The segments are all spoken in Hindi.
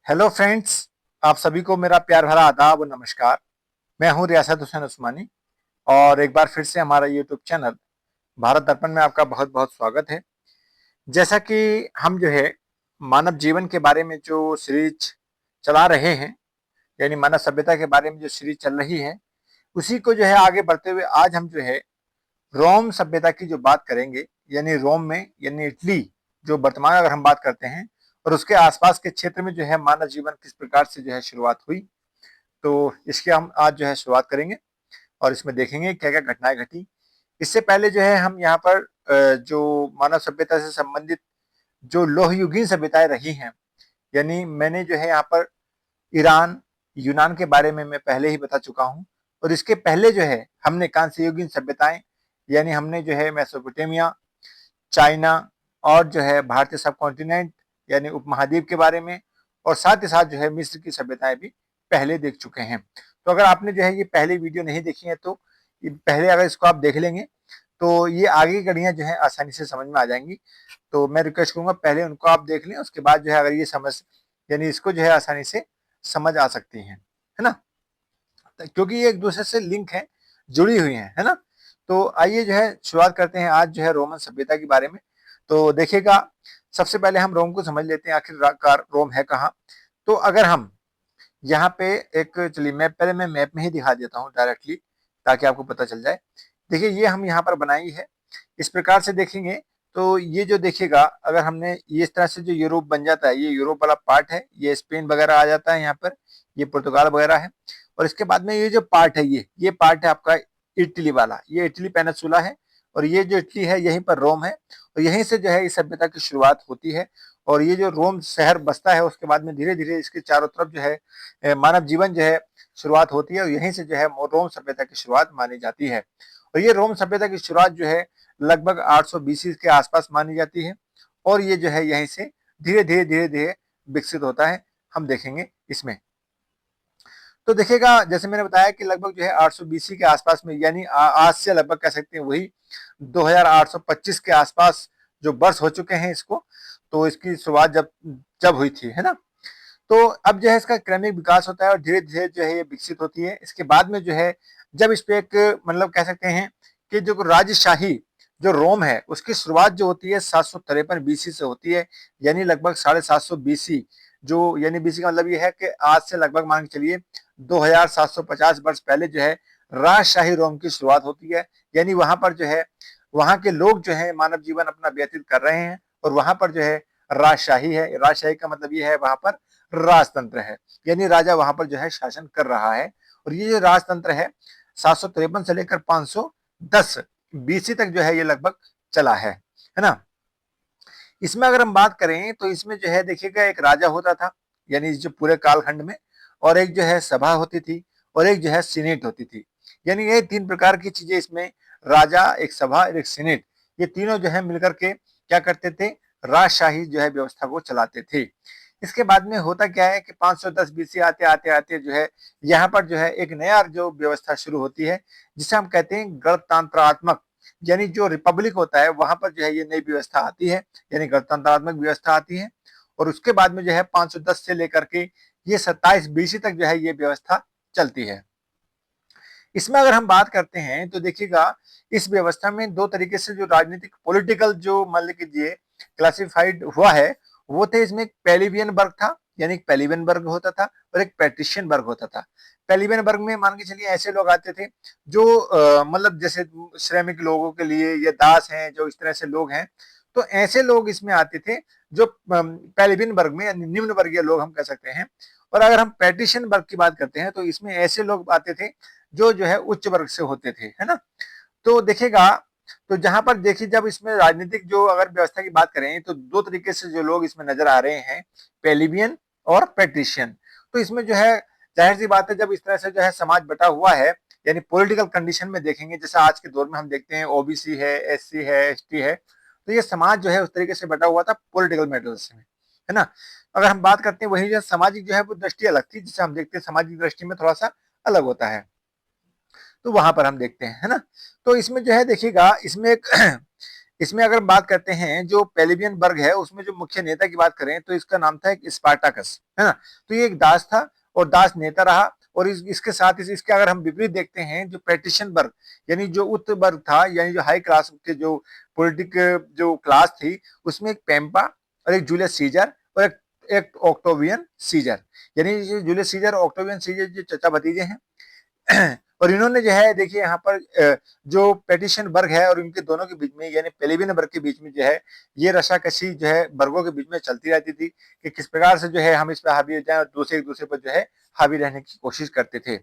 हेलो फ्रेंड्स, आप सभी को मेरा प्यार भरा आदाब और नमस्कार। मैं हूं रियासत हुसैन उस्मानी और एक बार फिर से हमारा यूट्यूब चैनल भारत दर्पण में आपका बहुत बहुत स्वागत है। जैसा कि हम जो है मानव जीवन के बारे में जो सीरीज चला रहे हैं, यानी मानव सभ्यता के बारे में जो सीरीज चल रही है, उसी को जो है आगे बढ़ते हुए आज हम जो है रोम सभ्यता की जो बात करेंगे, यानी रोम में यानी इटली, जो वर्तमान अगर हम बात करते हैं और उसके आसपास के क्षेत्र में जो है मानव जीवन किस प्रकार से जो है शुरुआत हुई, तो इसकी हम आज जो है शुरुआत करेंगे और इसमें देखेंगे क्या क्या घटनाएं घटी। इससे पहले जो है हम यहाँ पर जो मानव सभ्यता से संबंधित जो लोहयुगीन सभ्यताएं रही हैं, यानी मैंने जो है यहाँ पर ईरान, यूनान के बारे में मैं पहले ही बता चुका हूँ। और इसके पहले जो है हमने कांस्य युगीन सभ्यताएं, यानी हमने जो है मेसोपोटामिया, चाइना और जो है भारतीय सब कॉन्टिनेंट यानी उपमहाद्वीप के बारे में, और साथ ही साथ जो है मिस्र की सभ्यताएं भी पहले देख चुके हैं। तो अगर आपने जो है ये पहली वीडियो नहीं देखी है तो पहले अगर इसको आप देख लेंगे तो ये आगे की कड़ियां जो है आसानी से समझ में आ जाएंगी। तो मैं रिक्वेस्ट करूंगा पहले उनको आप देख लें, उसके बाद जो है अगर ये समझ यानी इसको जो है आसानी से समझ आ सकती है ना, क्योंकि ये एक दूसरे से लिंक है, जुड़ी हुई है ना। तो आइए जो है शुरुआत करते हैं आज जो है रोमन सभ्यता के बारे में। तो देखिएगा, सबसे पहले हम रोम को समझ लेते हैं आखिरकार रोम है कहाँ। तो अगर हम यहाँ पे एक चलिए मैं मैप में ही दिखा देता हूँ डायरेक्टली, ताकि आपको पता चल जाए। देखिए ये हम यहाँ पर बनाई है, इस प्रकार से देखेंगे तो ये जो देखिएगा, अगर हमने ये इस तरह से जो यूरोप बन जाता है, ये यूरोप वाला पार्ट है, ये स्पेन वगैरह आ जाता है यहाँ पर, ये पुर्तगाल वगैरह है। और इसके बाद में ये जो पार्ट है, ये पार्ट है आपका इटली वाला, ये इटली पेनिनसुला है। और ये जो इटली है यहीं पर रोम है, और यहीं से जो है इस सभ्यता की शुरुआत होती है। और ये जो रोम शहर बसता है उसके बाद में धीरे धीरे इसके चारों तरफ जो है मानव जीवन जो है शुरुआत होती है, और यहीं से जो है रोम सभ्यता की शुरुआत मानी जाती है। और ये रोम सभ्यता की शुरुआत जो है लगभग 800 बीसी के आसपास मानी जाती है, और ये जो है यहीं से धीरे धीरे विकसित होता है, हम देखेंगे इसमें। तो देखिएगा, जैसे मैंने बताया कि लगभग जो है 800 बीसी के आसपास में, यानी आज से लगभग कह सकते हैं वही 2825 के आसपास जो वर्ष हो चुके हैं इसको, तो इसकी शुरुआत जब जब हुई थी, है ना। तो अब जो है इसका क्रमिक विकास होता है और धीरे धीरे जो है ये विकसित होती है। इसके बाद में जो है जब इस पे एक मतलब कह सकते हैं कि जो राजशाही जो रोम है उसकी शुरुआत जो होती है 753 बीसी से होती है, यानी लगभग 750 बीसी। जो यानी बीसी का मतलब ये है कि आज से लगभग मान के चलिए 2750 वर्ष पहले जो है राजशाही रोम की शुरुआत होती है। यानी वहां पर जो है वहां के लोग जो है मानव जीवन अपना व्यतीत कर रहे हैं, और वहां पर जो है राजशाही है। राजशाही का मतलब ये है वहां पर राजतंत्र है, यानी राजा वहां पर जो है शासन कर रहा है। और ये जो राजतंत्र है 753 से लेकर 510 बीसी तक जो है ये लगभग चला है ना। इसमें अगर हम बात करें तो इसमें जो है देखिएगा, एक राजा होता था यानी जो पूरे कालखंड में, और एक जो है सभा होती थी, और एक जो है सीनेट होती थी। यानी ये तीन प्रकार की चीजें इसमें, राजा, एक सभा और एक सीनेट, ये तीनों जो है मिलकर के क्या करते थे, राजशाही जो है व्यवस्था को चलाते थे। इसके बाद में होता क्या है कि 510 बीसी आते आते आते जो है यहाँ पर जो है एक नया जो व्यवस्था शुरू होती है, जिसे हम कहते हैं गणतंत्रात्मक, यानी जो रिपब्लिक होता है वहां पर जो है ये नई व्यवस्था आती है, यानी गणतंत्रात्मक व्यवस्था आती है। और उसके बाद में जो है 510 से लेकर के ये 27 बीसी तक जो है ये व्यवस्था चलती है। इसमें अगर हम बात करते हैं तो देखिएगा, इस व्यवस्था में दो तरीके से जो राजनीतिक पॉलिटिकल जो मान लीजिए क्लासिफाइड हुआ है, वो थे इसमें एक पेलिवियन वर्ग था, यानी एक पेलिवियन वर्ग होता था, और एक पैट्रिशियन वर्ग होता था। पेलिवियन वर्ग में मान के चलिए ऐसे लोग आते थे जो मतलब जैसे श्रमिक लोगों के लिए ये दास हैं, जो इस तरह से लोग हैं, तो ऐसे लोग इसमें आते थे जो पेलिवियन वर्ग में यानी निम्न वर्गीय लोग हम कह सकते हैं। और अगर हम पैट्रिशियन वर्ग की बात करते हैं तो इसमें ऐसे लोग आते थे जो है उच्च वर्ग से होते थे, है ना। तो देखिएगा, तो जहां पर देखिए जब इसमें राजनीतिक जो अगर व्यवस्था की बात करें तो दो तरीके से जो लोग इसमें नजर आ रहे हैं, पेलिबियन और पैट्रिशियन। तो इसमें जो है जाहिर सी बात है, जब इस तरह से जो है समाज बटा हुआ है, यानी पॉलिटिकल कंडीशन में देखेंगे, जैसे आज के दौर में हम देखते हैं ओबीसी है, एससी है, एसटी है, तो ये समाज जो है उस तरीके से बटा हुआ था पॉलिटिकल मैटर्स में, है ना। अगर हम बात करते हैं वही जो सामाजिक जो है वो दृष्टि अलग थी, जिसे हम देखते हैं सामाजिक दृष्टि में थोड़ा सा अलग होता है, तो वहां पर हम देखते हैं, है ना। तो इसमें जो है देखिएगा, इसमें एक इसमें अगर बात करते हैं जो पेलिबियन वर्ग है उसमें जो मुख्य नेता की बात करें तो इसका नाम था एक स्पार्टाकस, है ना। तो ये एक दास था और दास नेता रहा। और इसके साथ इसके अगर हम विपरीत देखते हैं जो पेटिशन वर्ग यानी जो उच्च वर्ग था यानी जो हाई क्लास के जो पॉलिटिक जो क्लास थी उसमें एक पेम्पा और एक जूलियस सीजर और एक ऑक्टोवियन सीजर, यानी जूलियस सीजर और ऑक्टोवियन सीजर जो चचा भतीजे हैं। और इन्होंने जो है देखिए यहाँ पर जो पेटिशन वर्ग है और इनके दोनों के बीच में यानी पेलिबियन वर्ग के बीच में जो है ये रशाकशी जो है वर्गों के बीच में चलती रहती थी कि किस प्रकार से जो है हम इस पर हावी हो जाए और दूसरे एक दूसरे पर जो है हावी रहने की कोशिश करते थे।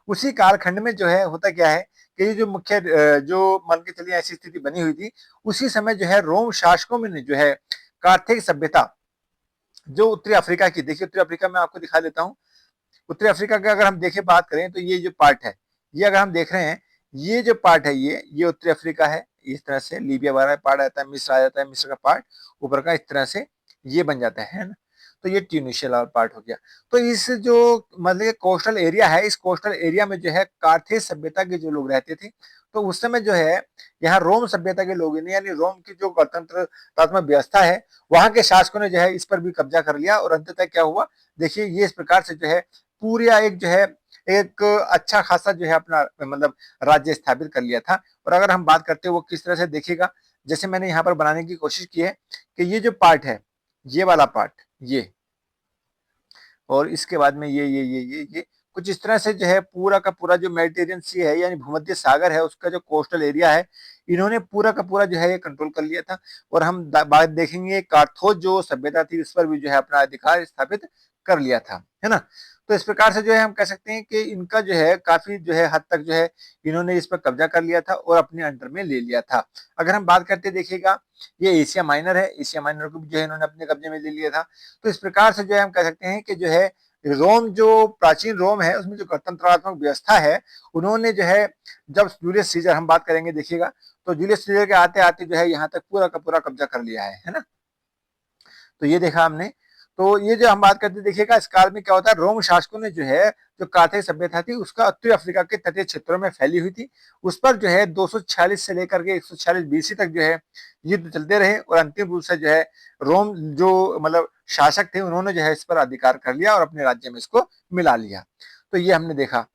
उसी कालखंड में जो है होता क्या है कि ये जो मुख्य जो मान के चलिए ऐसी स्थिति बनी हुई थी उसी समय जो है रोम शासकों में जो है कार्थिक सभ्यता जो उत्तरी अफ्रीका की, देखिए उत्तरी अफ्रीका में आपको दिखा देता हूँ। उत्तरी अफ्रीका का अगर हम देखें बात करें तो ये जो पार्ट है ये अगर हम देख रहे हैं ये जो पार्ट है ये उत्तरी अफ्रीका है। इस तरह से लीबिया वाला पार्ट आता है, मिस्र आ जाता है, मिस्र का पार्ट ऊपर का इस तरह से ये बन जाता है ना। तो ये ट्यूनिशिया वाला पार्ट हो गया। तो इस जो मतलब कोस्टल एरिया है इस कोस्टल एरिया में जो है कार्थेज सभ्यता के जो लोग रहते थे तो उस समय जो है यहाँ रोम सभ्यता के लोग यानी रोम की जो गणतंत्रात्मक व्यवस्था है वहां के शासकों ने जो है इस पर भी कब्जा कर लिया। और अंततः क्या हुआ देखिए ये इस प्रकार से जो है पूरा एक जो है एक अच्छा खासा जो है अपना मतलब राज्य स्थापित कर लिया था। और अगर हम बात करते हैं वो किस तरह से देखिएगा, जैसे मैंने यहाँ पर बनाने की कोशिश की है कि ये जो पार्ट है ये वाला पार्ट ये और इसके बाद में ये कुछ इस तरह से जो है पूरा का पूरा जो मेडिटेरियन सी है यानी भूमध्य सागर है उसका जो कोस्टल एरिया है इन्होंने पूरा का पूरा जो है ये कंट्रोल कर लिया था। और हम बात देखेंगे कार्थोज जो सभ्यता थी इस पर भी जो है अपना अधिकार स्थापित कर लिया था, है ना। तो इस प्रकार से जो है हम कह सकते हैं कि इनका जो है काफी जो है हद तक जो है इन्होंने इस पर कब्जा कर लिया था और अपने अंडर में ले लिया था। अगर हम बात करते देखिएगा ये एशिया माइनर है, एशिया माइनर को भी जो है इन्होंने अपने कब्जे में ले लिया था। तो इस प्रकार से जो है हम कह सकते हैं कि जो है रोम जो प्राचीन रोम है उसमें जो गणतंत्रात्मक व्यवस्था है उन्होंने जो है जब जूलियस सीजर हम बात करेंगे देखिएगा तो जूलियस सीजर के आते आते जो है यहाँ तक पूरा का पूरा कब्जा कर लिया है ना। तो ये देखा हमने। तो ये जो हम बात करते देखिएगा इस काल में क्या होता है रोम शासकों ने जो है जो कार्थेज सभ्यता थी उसका उत्तरी अफ्रीका के तटीय क्षेत्रों में फैली हुई थी उस पर जो है 246 से लेकर के 146 बीसी तक जो है युद्ध चलते रहे और अंतिम रूप से जो है रोम जो मतलब शासक थे उन्होंने जो है इस पर अधिकार कर लिया और अपने राज्य में इसको मिला लिया। तो ये हमने देखा।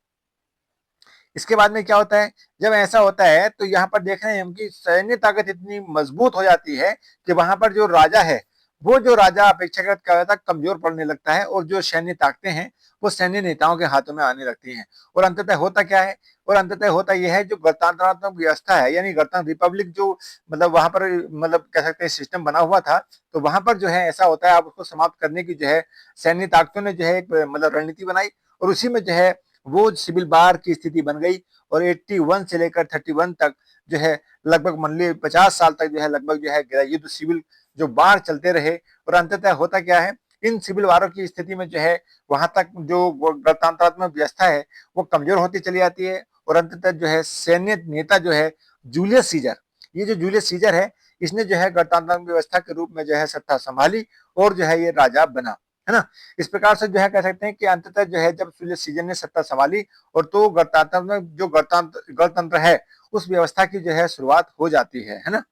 इसके बाद में क्या होता है जब ऐसा होता है तो यहाँ पर देख रहे हैं हम कि सैन्य ताकत इतनी मजबूत हो जाती है कि वहां पर जो राजा है वो जो राजा अपेक्षाकृत क्या होता है कमजोर पड़ने लगता है और जो सैन्य ताकतें हैं वो सैन्य नेताओं के हाथों में आने लगती हैं। और अंततः होता क्या है और अंततः होता यह है जो गणतंत्रात्मक व्यवस्था है यानी गणतंत्र रिपब्लिक जो मतलब वहां पर मतलब कह सकते हैं सिस्टम बना हुआ था तो वहां पर जो है ऐसा होता है आप उसको समाप्त करने की जो है सैन्य ताकतों ने जो है एक मतलब रणनीति बनाई और उसी में जो है वो सिविल वार की स्थिति बन गई। और 81 से लेकर 31 तक जो है लगभग मान लीजिए 50 साल तक जो है लगभग जो है युद्ध सिविल जो वार चलते रहे। और अंततः होता क्या है इन सिविल वारों की स्थिति में जो है वहां तक जो गणतंत्रात्मक व्यवस्था है वो कमजोर होती चली जाती है। और अंततः जो है सैन्य नेता जो है जूलियस सीजर, ये जो जूलियस सीजर है इसने जो है गणतंत्रात्मक व्यवस्था के रूप में जो है सत्ता संभाली और जो है ये राजा बना, है ना। इस प्रकार से जो है कह सकते हैं कि अंततः जो है जब जूलियस सीजर ने सत्ता संभाली और तो गणतंत्र जो गणतंत्र है उस व्यवस्था की जो है शुरुआत हो जाती है ना।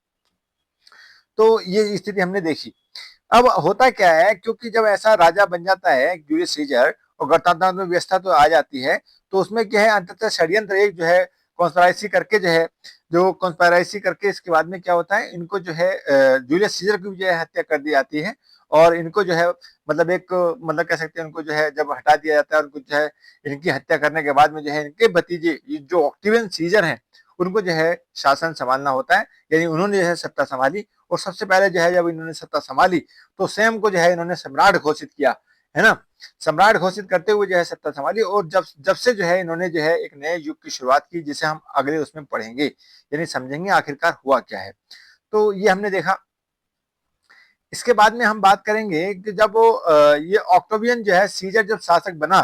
तो ये स्थिति हमने देखी। अब होता क्या है क्योंकि जब ऐसा राजा बन जाता है जूलियस सीजर और गणतंत्रात्मक व्यवस्था तो आ जाती है तो उसमें क्या है अंततः षड्यंत्र एक जो है कॉन्स्पिरेसी करके जो है जो कॉन्स्पिरेसी करके इसके बाद में क्या होता है इनको जो है जूलियस सीजर की जो है हत्या कर दी जाती है। और इनको जो है मतलब एक मतलब कह सकते हैं उनको जो है जब हटा दिया जाता है उनको जो है इनकी हत्या करने के बाद में जो है इनके भतीजे जो ऑक्टेवियन सीजर हैं उनको जो है शासन संभालना होता है यानी उन्होंने जो है सत्ता संभाली। और सबसे पहले जो है जब इन्होंने सत्ता संभाली तो स्वयं को जो है इन्होंने सम्राट घोषित किया, है ना। सम्राट घोषित करते हुए जो है सत्ता संभाली और जब जब से जो है इन्होंने जो है एक नए युग की शुरुआत की जिसे हम अगले उसमें पढ़ेंगे यानी समझेंगे आखिरकार हुआ क्या है। तो ये हमने देखा। इसके बाद में हम बात करेंगे कि जब वो ये ऑक्टोवियन जो है सीजर जब शासक बना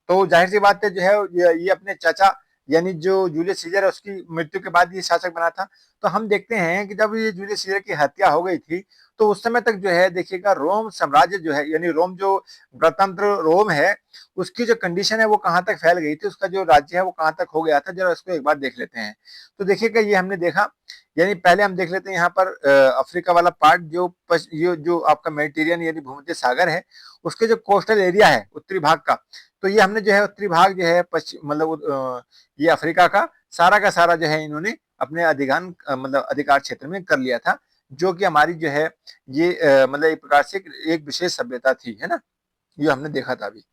तो जाहिर सी बात है जो है ये अपने चाचा यानी जो जूलियस सीजर है उसकी मृत्यु के बाद ये शासक बना था। तो हम देखते हैं कि जब ये जूलियस सीजर की हत्या हो गई थी, तो उस समय तक जो है देखिएगा रोम साम्राज्य जो है यानी रोम जो गणतंत्र रोम है, उसकी जो कंडीशन है वो कहाँ तक फैल गई थी, उसका जो राज्य है वो कहाँ तक हो गया था, जरा इसको एक बार देख लेते हैं। तो देखिएगा ये हमने देखा, यानी पहले हम देख लेते हैं यहाँ पर अफ्रीका वाला पार्ट जो ये जो आपका मेडिटेरियन यानी भूमध्य सागर है, उसके जो कोस्टल एरिया है उत्तरी भाग का, तो ये हमने जो है उत्तरी भाग जो है पश्चिम मतलब ये अफ्रीका का सारा जो है इन्होंने अपने मतलब अधिकार क्षेत्र में कर लिया था, जो कि हमारी जो है ये मतलब एक प्रकार से एक विशेष सभ्यता थी, है ना, ये हमने देखा था अभी।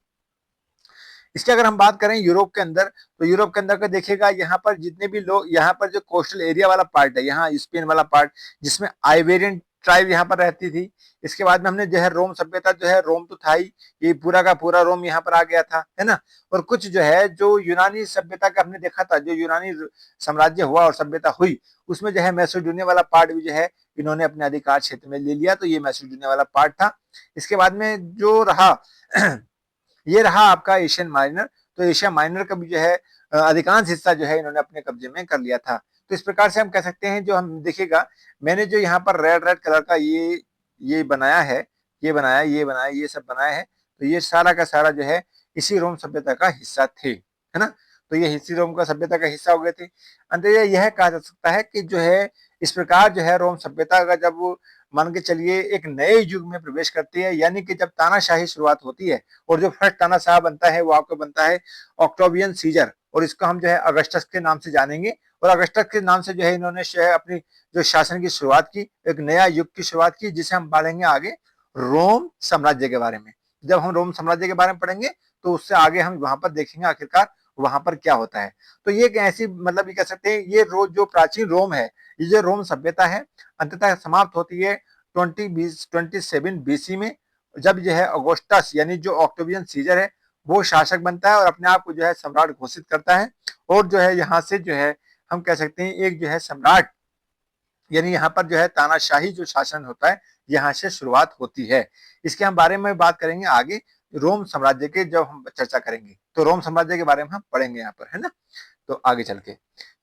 इसकी अगर हम बात करें यूरोप के अंदर, तो यूरोप के अंदर का देखिएगा यहाँ पर जितने भी लोग, यहाँ पर जो कोस्टल एरिया वाला पार्ट है, यहाँ स्पेन वाला पार्ट जिसमें आइबेरियन ट्राइब यहाँ पर रहती थी। इसके बाद में हमने जो है रोम सभ्यता जो है, रोम तो था ही, ये पूरा का पूरा रोम यहाँ पर आ गया था, है ना। और कुछ जो है जो यूनानी सभ्यता का हमने देखा था, जो यूनानी साम्राज्य हुआ और सभ्यता हुई, उसमें जो है मैसेडोनिया वाला पार्ट भी जो है इन्होंने अपने अधिकार क्षेत्र में ले लिया, तो ये मैसेडोनिया वाला पार्ट था। इसके बाद में जो रहा ये रहा आपका एशियन माइनर, तो एशिया माइनर का भी जो है अधिकांश हिस्सा जो है इन्होंने अपने कब्जे में कर लिया था। तो इस प्रकार से हम कह सकते हैं, जो हम देखिएगा मैंने जो यहाँ पर रेड रेड कलर का ये बनाया है, ये सब बनाया है, तो ये सारा का सारा जो है इसी रोम सभ्यता का हिस्सा थे, है ना। तो ये इसी रोम का सभ्यता का हिस्सा हो गए थे। अंततः यह कहा जा सकता है कि जो है इस प्रकार जो है रोम सभ्यता का जब मान के चलिए एक नए युग में प्रवेश करती है, यानी कि जब तानाशाही शुरुआत होती है, और जो फर्स्ट तानाशाह बनता है वो आपको बनता है ऑक्टोवियन सीजर, और इसको हम जो है अगस्टस के नाम से जानेंगे। और अगस्टस के नाम से जो है इन्होंने जो है अपनी जो शासन की शुरुआत की, एक नया युग की शुरुआत की, जिसे हम पढ़ेंगे आगे रोम साम्राज्य के बारे में। जब हम रोम साम्राज्य के बारे में पढ़ेंगे तो उससे आगे हम वहां पर देखेंगे आखिरकार वहां पर क्या होता है। तो ये ऐसी मतलब ये कह सकते हैं, ये जो प्राचीन रोम है, ये जो रोम सभ्यता है, अंततः समाप्त होती है 27 बीसी में, जब जो है अगोस्टस यानी जो ऑक्टोवियन सीजर है वो शासक बनता है और अपने आप को जो है सम्राट घोषित करता है। और जो है यहाँ से जो है हम कह सकते हैं एक जो है सम्राट, यानी यहाँ पर जो है तानाशाही जो शासन होता है यहाँ से शुरुआत होती है। इसके हम बारे में बात करेंगे आगे, रोम साम्राज्य के जब हम चर्चा करेंगे तो रोम साम्राज्य के बारे में हम पढ़ेंगे यहाँ पर, है ना। तो आगे चल के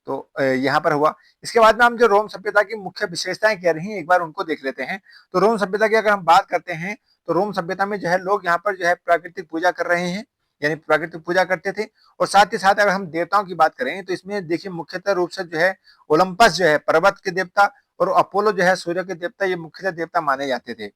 तो यहाँ पर हुआ। इसके बाद में हम जो रोम सभ्यता की मुख्य विशेषताएं कह रही हैं एक बार उनको देख लेते हैं। तो रोम सभ्यता की अगर हम बात करते हैं तो रोम सभ्यता में जो है लोग यहाँ पर जो है प्राकृतिक पूजा कर रहे हैं, यानी प्राकृतिक पूजा करते थे। और साथ ही साथ अगर हम देवताओं की बात करें तो इसमें देखिए मुख्यतः रूप से जो है ओलंपस जो है पर्वत के देवता और अपोलो जो है सूर्य के देवता, ये मुख्यतः देवता माने जाते थे।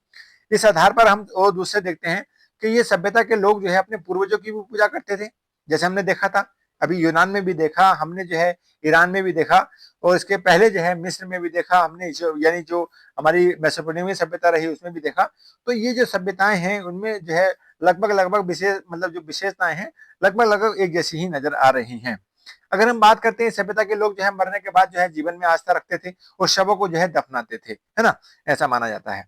इस आधार पर हम और दूसरे देखते हैं कि ये सभ्यता के लोग जो है अपने पूर्वजों की भी पूजा करते थे, जैसे हमने देखा था अभी यूनान में भी देखा हमने, जो है ईरान में भी देखा, और इसके पहले जो है मिस्र में भी देखा हमने, यानी जो हमारी मेसोपोटामिया सभ्यता रही उसमें भी देखा। तो ये जो सभ्यताएं हैं उनमें जो है लगभग विशेष मतलब जो विशेषताएं हैं लगभग एक जैसी ही नजर आ रही हैं। अगर हम बात करते हैं सभ्यता के लोग जो है मरने के बाद जो है जीवन में आस्था रखते थे और शवों को जो है दफनाते थे, है ना, ऐसा माना जाता है।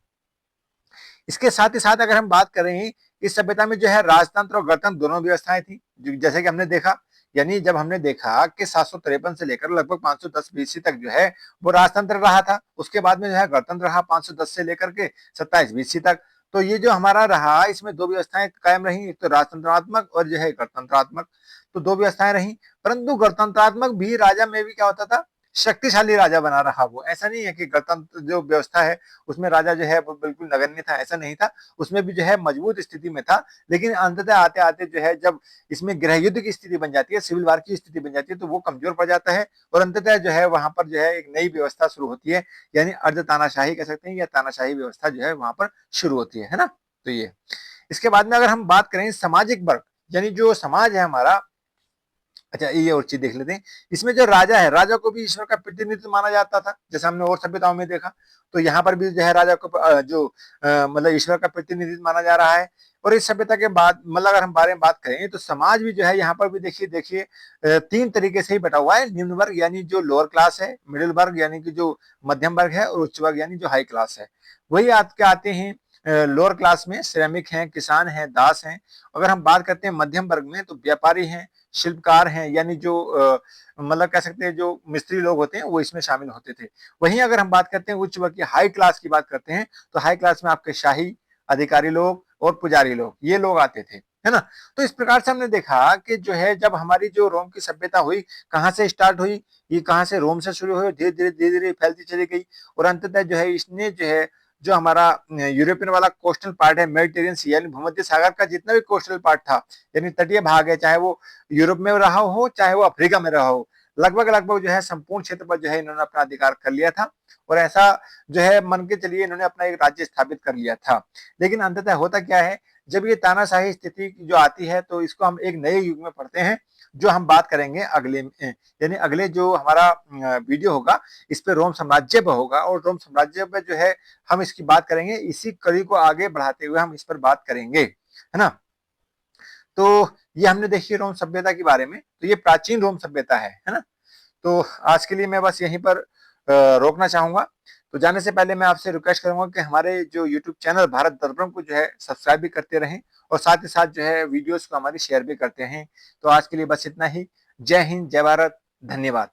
इसके साथ ही साथ अगर हम बात करें इस सभ्यता में जो है राजतंत्र और गणतंत्र दोनों व्यवस्थाएं थी, जैसे कि हमने देखा, यानी जब हमने देखा कि 753 से लेकर लगभग 510 बीसी तक जो है वो राजतंत्र रहा था, उसके बाद में जो है गणतंत्र रहा 510 से लेकर के 27 बीसी तक। तो ये जो हमारा रहा इसमें दो व्यवस्थाएं कायम रही, एक तो राजतंत्रात्मक और जो है गणतंत्रात्मक, तो दो व्यवस्थाएं रही। परंतु गणतंत्रात्मक भी राजा में भी क्या होता था, शक्तिशाली राजा बना रहा। वो ऐसा नहीं है कि गणतंत्र जो व्यवस्था है उसमें राजा जो है वो बिल्कुल नगण्य था, ऐसा नहीं था, उसमें भी जो है मजबूत स्थिति में था। लेकिन अंततः आते आते जो है जब इसमें गृह युद्ध की स्थिति बन जाती है, सिविल वार की स्थिति बन जाती है, तो वो कमजोर पड़ जाता है और अंततः जो है वहां पर जो है एक नई व्यवस्था शुरू होती है, यानी अर्ध तानाशाही कह सकते हैं, या तानाशाही व्यवस्था जो है वहां पर शुरू होती है ना। तो ये इसके बाद में अगर हम बात करें सामाजिक वर्ग, यानी जो समाज है हमारा, अच्छा ये और चीज देख लेते हैं। इसमें जो राजा है, राजा को भी ईश्वर का प्रतिनिधित्व माना जाता था, जैसे हमने और सभ्यताओं में देखा। तो यहाँ पर भी जो है राजा को मतलब ईश्वर का प्रतिनिधित्व माना जा रहा है। और इस सभ्यता के बाद मतलब अगर हम बारे में बात करें तो समाज भी जो है यहाँ पर भी देखिए देखिए तीन तरीके से ही बटा हुआ है, निम्न वर्ग यानी जो लोअर क्लास है, मिडिल वर्ग यानी कि जो मध्यम वर्ग है, और उच्च वर्ग यानी जो हाई क्लास है। वही आपके आते हैं लोअर क्लास में श्रमिक हैं, किसान हैं, दास हैं। अगर हम बात करते हैं मध्यम वर्ग में तो व्यापारी हैं, शिल्पकार हैं, यानी जो मतलब कह सकते हैं जो मिस्त्री लोग होते हैं वो इसमें शामिल होते थे। वहीं अगर हम बात करते हैं उच्च वर्ग की, हाई क्लास की बात करते हैं, तो हाई क्लास में आपके शाही, अधिकारी लोग और पुजारी लोग, ये लोग आते थे। है ना? तो इस प्रकार से हमने देखा कि जो है जब हमारी जो रोम की सभ्यता हुई, कहाँ से स्टार्ट हुई, ये कहाँ से रोम से शुरू हुई, धीरे-धीरे फैलती चली गई और अंततः जो है इसने जो है जो हमारा यूरोपियन वाला कोस्टल पार्ट है, मेडिटेरियन सी यानी भूमध्य सागर का जितना भी कोस्टल पार्ट था, यानी तटीय भाग है, चाहे वो यूरोप में रहा हो, चाहे वो अफ्रीका में रहा हो, लगभग-लगभग जो है संपूर्ण क्षेत्र पर जो है इन्होंने अपना अधिकार कर लिया था और ऐसा जो है मान के चलिए इन्होंने अपना एक राज्य स्थापित कर लिया था। लेकिन अंततः होता क्या है, जब ये तानाशाही स्थिति जो आती है तो इसको हम एक नए युग में पढ़ते हैं, जो हम बात करेंगे अगले यानी अगले जो हमारा वीडियो होगा इस पे रोम साम्राज्य पे होगा और रोम साम्राज्य पे जो है हम इसकी बात करेंगे, इसी कड़ी को आगे बढ़ाते हुए हम इस पर बात करेंगे, है ना? तो ये हमने देखी रोम सभ्यता के बारे में, तो ये प्राचीन रोम सभ्यता है ना? तो आज के लिए मैं बस यहीं पर रोकना चाहूंगा। तो जाने से पहले मैं आपसे रिक्वेस्ट करूंगा कि हमारे जो यूट्यूब चैनल भारत दर्पण को जो है सब्सक्राइब भी करते रहें और साथ ही साथ जो है वीडियोस को हमारी शेयर भी करते हैं। तो आज के लिए बस इतना ही। जय हिंद, जय भारत, धन्यवाद।